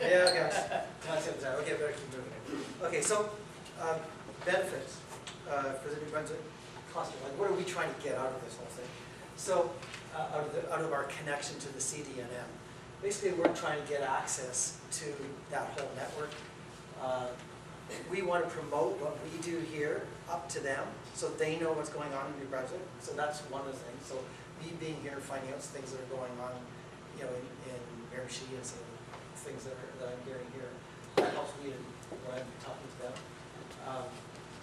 Yeah, okay. Okay, better keep moving. Okay, so benefits for the New Brunswick cluster. Like, what are we trying to get out of this whole thing? So, out of our connection to the CDNM, basically we're trying to get access to that whole network. We want to promote what we do here up to them, so they know what's going on in New Brunswick. So that's one of the things. So me being here, finding out things that are going on, you know, in Miramichi and some of the things that I'm hearing here, that helps me when I'm talking to them.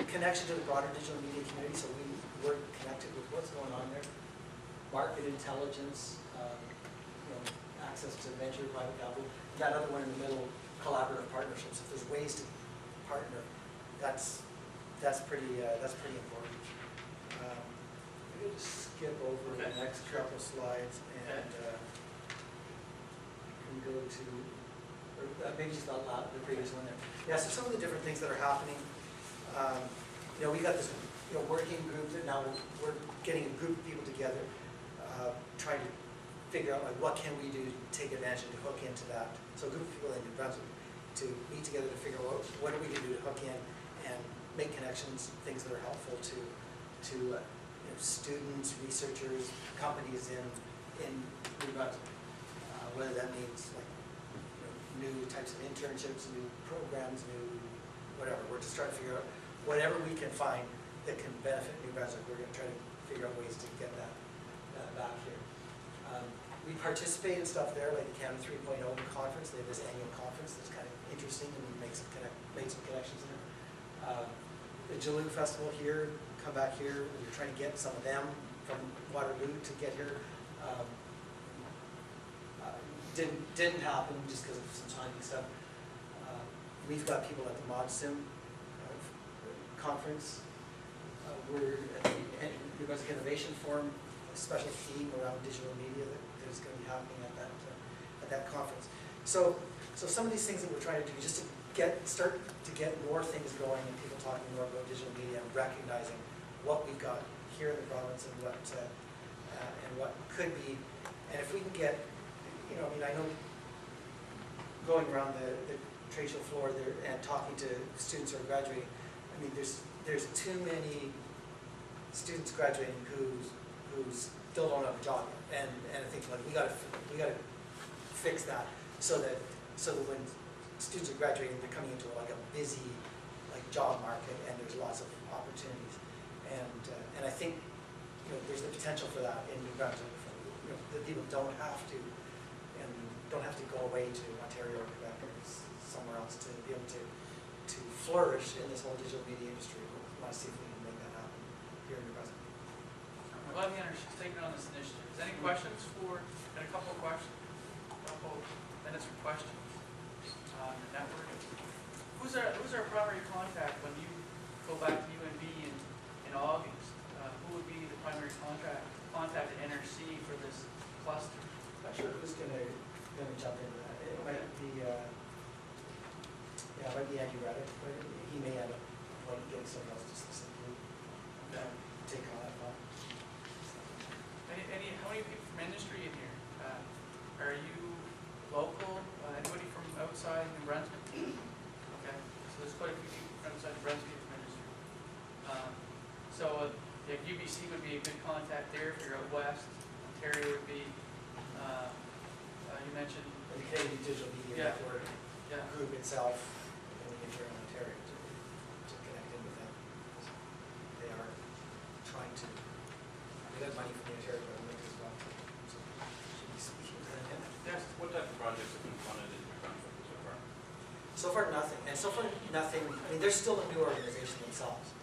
Connection to the broader digital media community, so we're connected with what's going on there. Market intelligence, you know, access to venture private capital. That other one in the middle, collaborative partnerships. If there's ways to partner, that's pretty important. I'm going to skip over the next couple slides and can go to, or maybe just the previous one there. Yeah, so some of the different things that are happening. You know, we got this working group that now we're getting a group of people together, trying to figure out like what can we do to take advantage and to hook into that. So a group of people in New Brunswick to meet together to figure out what are we going to do to hook in and make connections, things that are helpful to you know, students, researchers, companies in New Brunswick. Whether that means like new types of internships, new programs, new whatever. We're just trying to figure out whatever we can find that can benefit New Brunswick. We're going to try to figure out ways to get that back here. We participate in stuff there, like the Canada 3.0 conference. They have this annual conference that's kind of interesting, and we made some connections there. The Jalloo Festival here, come back here. We're trying to get some of them from Waterloo to get here. Didn't happen just because of some timing stuff. We've got people at the ModSim conference. We're at the New Brunswick Innovation Forum, a special theme around digital media that is going to be happening at that conference. So some of these things that we're trying to do just to start to get more things going and people talking more about digital media and recognizing what we've got here in the province and what could be. And if we can get, you know, I mean, I know going around the trade show floor there and talking to students who are graduating, I mean, there's too many students graduating who still don't have a job yet. And I think like we gotta fix that so that when students are graduating, they're coming into like a busy like job market and there's lots of opportunities. And I think, you know, there's the potential for that in New Brunswick. You know, that people don't have to go away to Ontario or Quebec or somewhere else to be able to flourish in this whole digital media industry. We want to see if we can make that happen here in New Brunswick. I'm glad she's taking on this initiative. Is there any questions for, got a couple of questions, a couple minutes for questions on the network? Who's our primary contact when you go back to UNB in August? Who would be the primary contact at NRC for this cluster? Not sure who's going to jump into that. It might be, it might be Andy Reddick, but he may end up getting someone else just to simply take on that thought. How many people from industry in here? Are you local? Anybody from outside New Brunswick? Okay, so there's quite a few people from outside New Brunswick from industry. So UBC would be a good contact there if you're out west. Ontario would be, you mentioned The Canadian Digital Media Network group itself in the interior of Ontario to connect in with them. They are trying to get money from the Ontario government as well. So should be speaking to them. Yes. What type of projects have been funded in New Brunswick so far? So far nothing. And so far nothing, I mean, they're still a new organization themselves.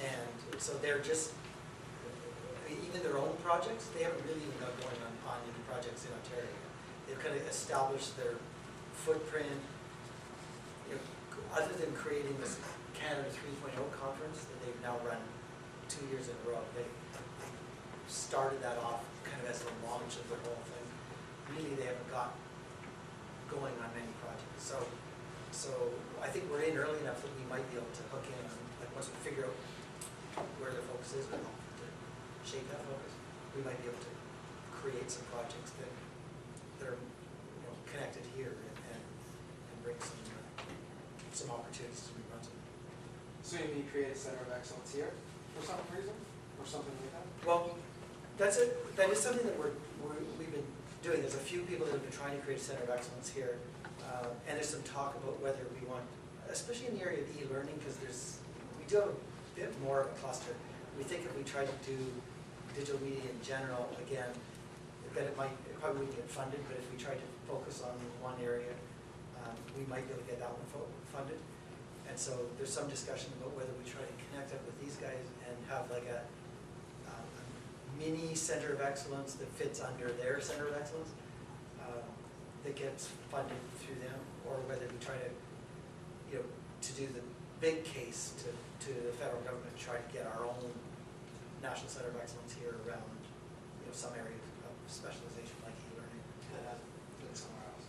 And so they're just, I mean, even their own projects, they haven't really even got going on any projects in Ontario yet. They've kind of established their footprint, you know, other than creating this Canada 3.0 conference that they've now run 2 years in a row. They started that off kind of as the launch of the whole thing. Really, they haven't got going on many projects. So I think we're in early enough that we might be able to hook in, like once we figure out where their focus is, to shape that focus, we might be able to create some projects that are, you know, connected here and some opportunities to New Brunswick. So you mean create a center of excellence here for some reason, or something like that? Well, that's it. That is something that we've been doing. There's a few people that have been trying to create a center of excellence here, and there's some talk about whether we want, especially in the area of e-learning, because we do have a bit more of a cluster. We think if we try to do digital media in general, again, that it probably wouldn't get funded, but if we tried to focus on one area, we might be able to get that one funded. And so there's some discussion about whether we try to connect up with these guys and have like a mini center of excellence that fits under their center of excellence that gets funded through them, or whether we try to, to do the big case to the federal government, try to get our own national center of excellence here around, some areas of specialization like e-learning. That's somewhere else.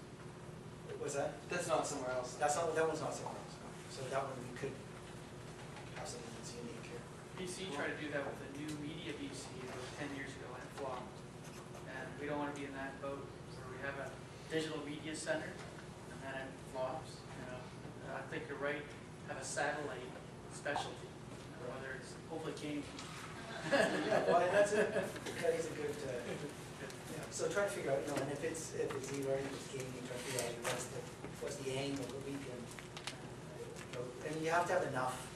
Was that? That's not somewhere else. That one's not somewhere else. So that one we could have something that's unique here. BC tried to do that with the new media BC about 10 years ago and it flopped. And we don't want to be in that boat where we have a digital media center and then it flops. And I think you're right, have a satellite specialty, whether it's hopefully gaming. Yeah, well, and that is a good, so try to figure out, and if it's e-learning, if it's gaming, try to figure out what's the angle that we can, and you have to have enough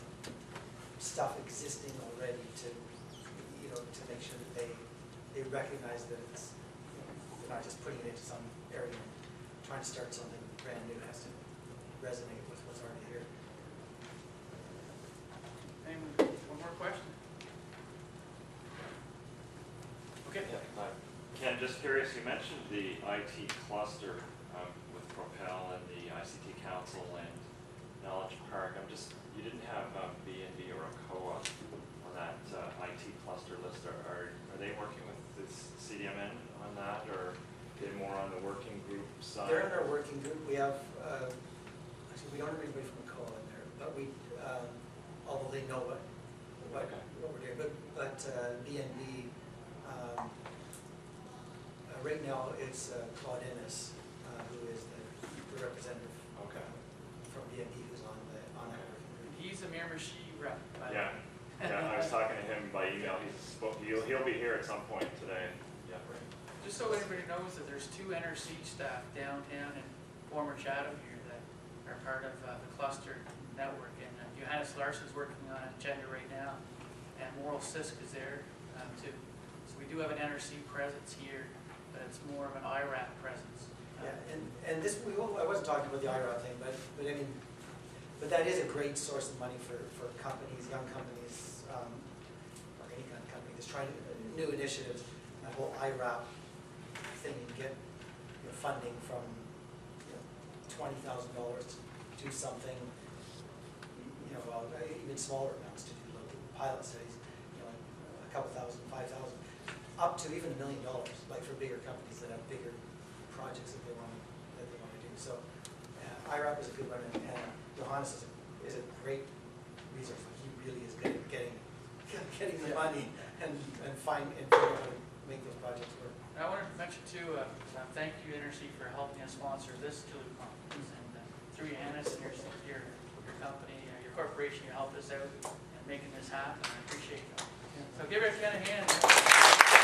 stuff existing already to make sure that they recognize that it's, they're not just putting it into some area and trying to start something brand new. It has to resonate with what's already here. One more question? Okay. Yeah, Ken, just curious, you mentioned the IT cluster with Propel and the ICT Council and Knowledge Park. You didn't have B&B or ACOA on that IT cluster list. Are they working with this CDMN on that, or are they more on the working group side? They're in our working group. We have, actually we don't have anybody from ACOA in there, but we, although they know what we're doing, but B&B, right now it's Claude Ennis, who is the representative from B&B who's on that working group. He's a Miramichi rep. Yeah, I was talking to him by email. He'll be here at some point today. Yeah, right. Just so everybody knows that there's 2 NRC staff downtown and former Chatham here that are part of the cluster network. And Johannes Larson's working on agenda right now, and Moral Sisk is there too. So we do have an NRC presence here, but it's more of an IRAP presence. Yeah, and this, I wasn't talking about the IRA thing, but I mean, but that is a great source of money for companies, young companies, or any kind of company that's trying to, new initiatives. That whole IRAP thing, you get funding from $20,000 to do something, well, even smaller amounts to do local pilot studies, a couple thousand, 5,000, up to even $1 million, like for bigger companies that have bigger projects that they want to do. So IRAP is a good one, and Johannes is a great resource. He really is good at getting the money and figuring out how to make those projects work. I wanted to mention too, thank you NRC for helping us sponsor this Jalloo conference, and through Johannes and your company, your corporation, you helped us out in making this happen. I appreciate that. So give Ken a hand.